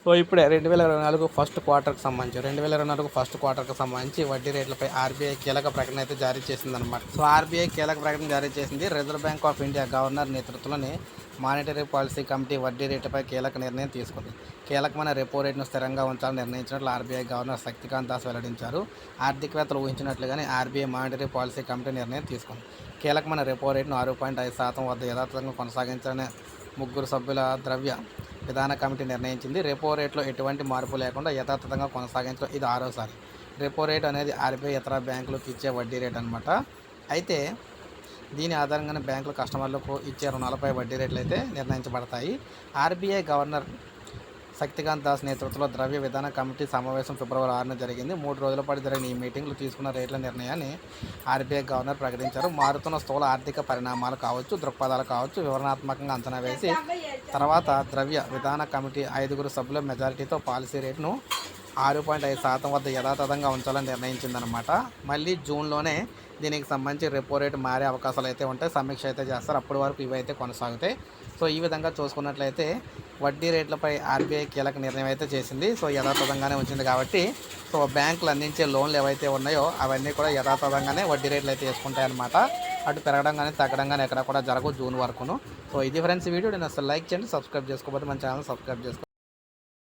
So ఇప్పుడే 2024 first క్వార్టర్కి సంబంధించి 2024 first క్వార్టర్కి సంబంధించి వడ్డీ రేట్లపై ఆర్బీఐ కీలక ప్రకటన అయితే జారీ చేసిందనమాట. సో ఆర్బీఐ కీలక ప్రకటన జారీ చేసింది. Reserve bank of India governor నేతృత్వంలోని మానిటరీ పాలసీ కమిటీ వడ్డీ రేటుపై కీలక నిర్ణయం తీసుకుంది. కీలకమైన రెపో రేటును స్థిరంగా ఉంచాలని నిర్ణయించినట్లు ఆర్బీఐ గవర్నర్ శక్తికాంత్ దాస్ వెల్లడించారు. ఆర్థికవేత్తలు ఊహించినట్లుగానే ఆర్బీఐ మానిటరీ పాలసీ కమిటీ నిర్ణయం తీసుకుంది. కీలకమైన రెపో రేటును 6.5% వద్ద యథాతథంగా కొనసాగించాలని ముగ్గురు సభ్యుల ద్రవ్య విధాన కమిటీ నిర్ణయించింది. రెపో రేట్లో ఎటువంటి మార్పు లేకుండా యథాతథంగా కొనసాగించడం ఇది 6వసారి. రెపో రేట్ అనేది ఆర్బీఐ ఇతర బ్యాంకులకు ఇచ్చే వడ్డీ రేట్ అనమాట. అయితే దీని ఆధారంగానే బ్యాంకులు కస్టమర్లకు ఇచ్చే రుణాలపై వడ్డీ రేట్లు అయితే నిర్ణయించబడతాయి. ఆర్బీఐ గవర్నర్ శక్తికాంత్ దాస్ నేతృత్వంలో ద్రవ్య విధాన కమిటీ సమావేశం ఫిబ్రవరి 6న జరిగింది. 3 రోజుల పాటు జరిగిన ఈ మీటింగ్లు తీసుకున్న రేట్ల నిర్ణయాన్ని ఆర్బీఐ గవర్నర్ ప్రకటించారు. మారుతున్న స్థూల ఆర్థిక పరిణామాలు కావచ్చు, దృక్పథాలు కావచ్చు వివరణాత్మకంగా అంచనా వేసి తర్వాత ద్రవ్య విధాన కమిటీ 5 సభ్యుల మెజారిటీతో పాలసీ రేటును 6.5% వద్ద యథాతథంగా ఉంచాలని నిర్ణయించిందనమాట. మళ్ళీ జూన్లోనే దీనికి సంబంధించి రెపో రేటు మారే అవకాశాలు అయితే ఉంటాయి. సమీక్ష అయితే చేస్తారు. అప్పటి వరకు ఇవి అయితే కొనసాగుతాయి. సో ఈ విధంగా చూసుకున్నట్లయితే వడ్డీ రేట్లపై ఆర్బీఐ కీలక నిర్ణయం అయితే చేసింది. సో యథాతథంగానే ఉంచింది కాబట్టి సో బ్యాంకులు అందించే లోన్లు ఏవైతే ఉన్నాయో అవన్నీ కూడా యథాతథంగానే వడ్డీ రేట్లు అయితే వేసుకుంటాయి అన్నమాట. అటు పెరగడం కానీ తగ్గడం కానీ ఎక్కడ కూడా జరగవు జూన్ వరకును. సో ఇది ఫ్రెండ్స్ వీడియో. నేను అసలు లైక్ చేయండి, సబ్స్క్రైబ్ చేసుకోకపోతే మన ఛానల్ సబ్స్క్రైబ్ చేసుకోండి.